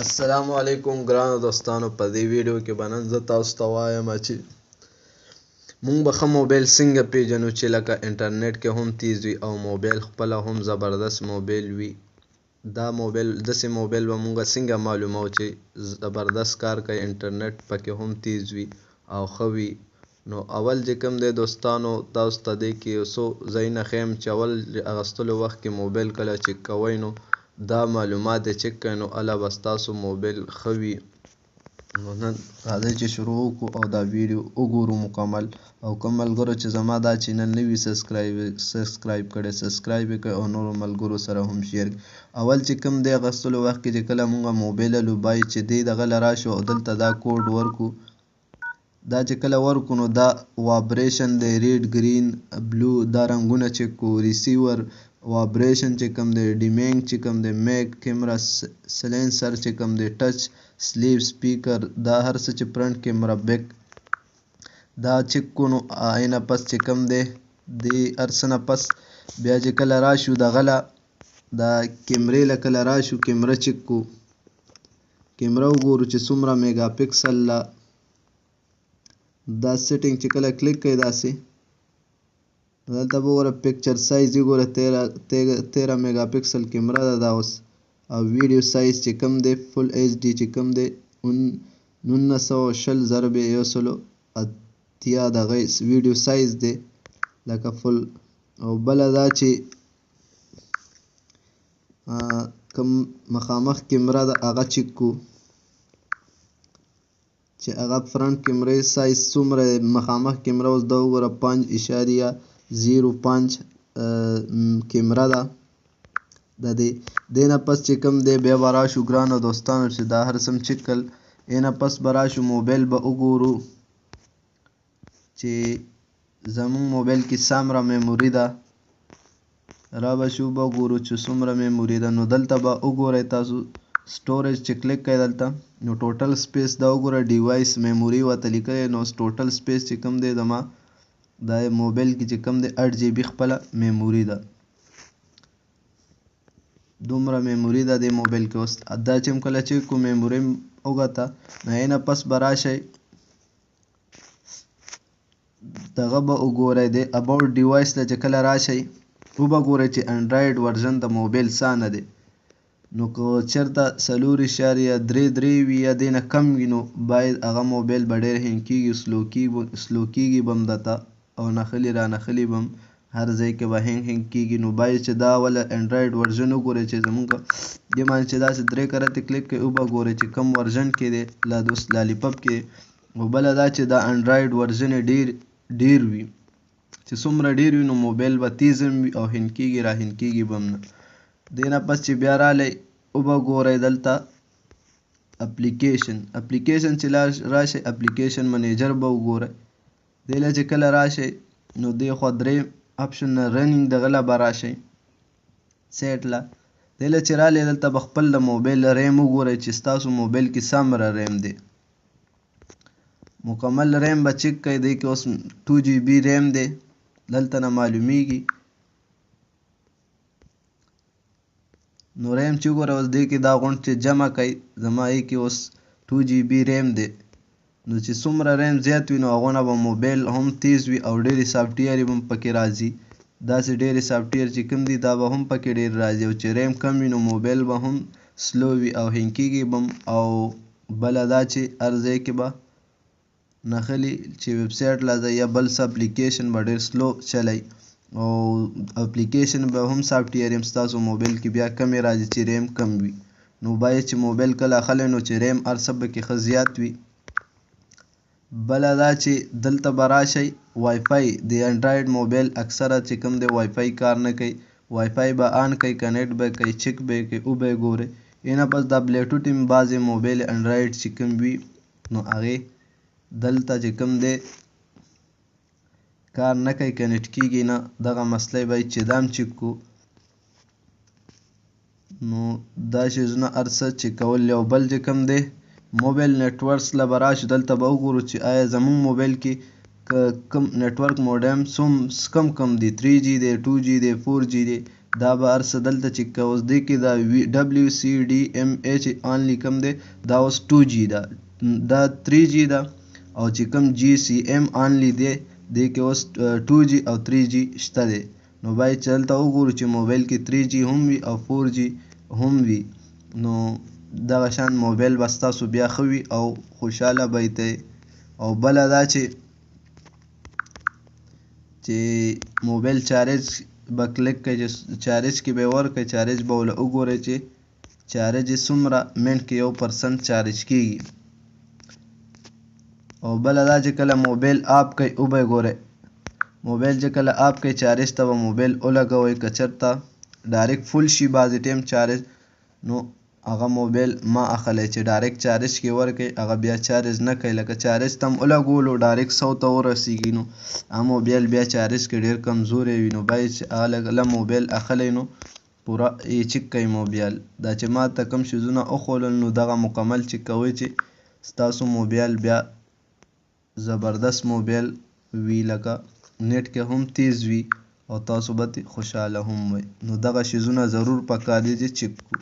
السلام علیکم ګرانو دوستانو. په دې ویډیو کې به نن زه تاسو ته وایم چې مونږ به ښه موبایل څنګه پیژنو چې لکه انټرنیټ کې هم تیز وي او موبایل خپله هم زبردست موبایل وي. دا موبایل داسې موبایل به مونږ څنګه معلومو چې زبردست کار کوي، انټرنیټ پکې هم تیز وي او ښه وي. نو اول چې کوم دی دوستانو، تاسو ته دې کې یو څو ځایونه ښیم چې اول اخیستلو وخت کې موبایل کله چک کوئ نو دا معلومات یې چک کړئ، نو هله به ستاسو موبایل ښه وي. نو نن راځئ چې شروع وکړو او دا ویډیو وګورو مکمل. او کوم ملګرو چې زما دا چینل نه وي سبسکرایب کړی، سبسکرایب یې کړئ او نورو ملګرو سره هم شیر کړئ. اول چې کوم دی اخیستلو وخت کې چې کله مونږ موبایل لوبایو چې دې دغه له راشو او دلته دا کوډ ورکړو. دا چې کله ورکړو نو دا وابریشن دی، ریډ ګرین بلو دا رنګونه چک کړو. ریسیور وابریشن چې کوم دی، ډیمینګ چې کوم دی، میک کیمرا سلینسر چې کوم دی، ټچ سلیپ سپیکر دا هر څه چې فرنٹ کیمرا بیک دا چک کړو. نو اینه پس چې کوم دی دې هر څه نه پس بیا چې کله راشو دغه له دا کیمرې له کله راشو کیمره چک کړو، کیمره وګورو چې څومره میګا پکسل له دا سیټینګ چې کله کلیک کوئ داسې دلته به وګوره پکچر سایز یې ګوره 13 میګا پکسل کیمره ده دا اوس. او ویډیو سایز چې کوم دی فل ایچ ډي چې کوم دی 1920 ضرب 180 دغه ویډیو سایز دی لکه فل. او بله دا چې کوم مخامخ کیمره ده هغه چک کړو چې هغه فرنٹ کیمرې سایز څومره مخامخ کیمره اوس دا وګوره 5.05 کیمره ده د دې نه پس چې کوم دی بیا به راشو ګرانو دوستانو چې دا هر څه چک کړل. اینه پس به راشو موبایل به وګورو چې زمونږ موبایل کې څومره میموري ده، را به شو به وګورو چې څومره میموري ده. نو دلته به وګورئ تاسو سټوریج چې کلیک کوئ دلته نو ټوټل سپیس دا وګوره ډیوایس میموري ورته لیکلی. نو ټوټل سپیس چې کوم دی زما دا موبایل کې چې کوم دی 8 جی بي خپله میموري ده، دومره میموري ده دې موبایل کې. اوس دا چې کله چک کړو میموري وګته نو اینه پس به راشئ دغه به وګورئ د اباوټ ډیوایس ته چې کله راشئ وبه ګورئ چې انډرایډ ورژن د موبایل څه نه دی. نو که چېرته 4.33 وي یا دې نه کم وي نو باید هغه موبایل به ډېر هینګ کېږي، سلو کېږي به هم درته او نښلي را نښلي به هم هر ځای کې به هینګ کېږي. نو باید چې دا اوله انډرایډ ورژن وګورئ چې زمونږ دې باندې چې داسې 3 کرته کلیک کوئ وبه ګورئ چې کوم ورژن کې دی لالیپاپ کې. او بله دا چې دا انډرایډ ورژن یې ډېر وي، چې څومره ډېر وي نو موبایل به تیز هم وي او هینګ کېږي را هینګ کېږي به هم نه. دې نه پس چې بیا رالی وبه ګورئ دلته اپلیکیشن چې راشئ اپلیکیشن منیجر به وګورئ. دې له چې کله راشئ نو دې خوا 3 اپشن رننګ دغه له به راشئ سیټ له. دې له چې رالی دلته به خپل د موبایل ریم وګورئ چې ستاسو موبایل کې څومره ریم دی، مکمل ریم به چک کوئ. دې کې اوس 2 جی بي ریم دی دلته نه معلومیږي. نو ریم چې وګوره اوس دې کې دا غونډ چې جمع کوي زما یې کې اوس 2 جی بي ریم دی. نو چې څومره ریم زیات وي نو هغونه به موبایل هم تیز وي او ډېرې سافټویر یې هم پکې راځي. داسې ډېرې سافټویر چې کوم دي دا به هم پکې ډېر راځي. او چې ریم کم وي نو موبایل به هم سلو وي او هینګ کېږي به هم. او بله دا چې هر ځای کې به نښلي چې ویبسایټ له ځای یا بل څه اپلیکیشن به ډېر سلو چلی او اپلیکیشن به هم سافټویر هم ستاسو موبایل کې بیا کمې راځي چې ریم کم وي. نو باید چې موبایل کله اخلی نو چې ریم هر څه پکې ښه زیات وي. بله دا چې دلته به راشئ وای فای د انډرایډ موبایل اکثره چې کوم دی وای فای کار نه کوي، وای فای به آن کوئ کنیکټ به کوئ چک به یې کوئ وبه یې ګورئ. اینه پس دا بلوټوت هم بعضې موبایل انډرایډ چې کوم وي نو هغې دلته چې کوم دی کار نه کوي، کنیکټ کېږي نه، دغه مسله باید چې دا هم چک کړو. نو دا شیزونه هر څه چک کول. او بل چې کوم دی موبایل نیټورکس له به راشو دلته به وګورو چې آیا زمونږ موبایل کې کم نیټورک موډم کم دی، 3G دی، 2G دی، 4G دی. دا به هر څه دلته چې اوس دی کې دا WCDMA چې آنلی کم دی دا اوس 2G ده، دا 3G ده، او چې کوم GSM آنلی دی دی کې اوس 2G او 3G شته دی. نو باید چې دلته وګورو چې موبایل کې 3G هم وي او 4G هم وي، نو دغه شان موبایل به ستاسو بیا ښه وي او خوشحاله به یې. او بله دا چې موبایل چارج به کلیک کوئ، چې چارج کې به یې ورکړئ، چارج به ورله وګورئ چې چارج یې څومره منټ کې 1% چارج کېږي. او بله دا چې کله موبایل آف کوئ او به یې ګورئ، موبایل چې کله آف کوئ چارج ته به موبایل ولګوئ، که چېرته ډایرکټ فل شي بعضې ټایم چارج، نو هغه موبایل مه اخلئ، چې ډایرکټ چارج کې ورکړئ هغه بیا چارج نه کوي. لکه چارج ته هم ولګولو ډایرکټ 100 ته ورسېږي، نو هغه موبایل بیا چارج کې ډېر کمزوری وي. نو باید چې هغه لږ موبایل اخلی نو پوره یې چک کوئ موبایل. دا چې ما ته کوم شیزونه وښودل نو دغه مکمل چک کوئ چې ستاسو موبایل بیا زبردست موبایل وي، لکه نیټ کې هم تیز وي او تاسو به خوشحاله هم وئ. نو دغه شیزونه ضرور پکار دي چې چک کړو.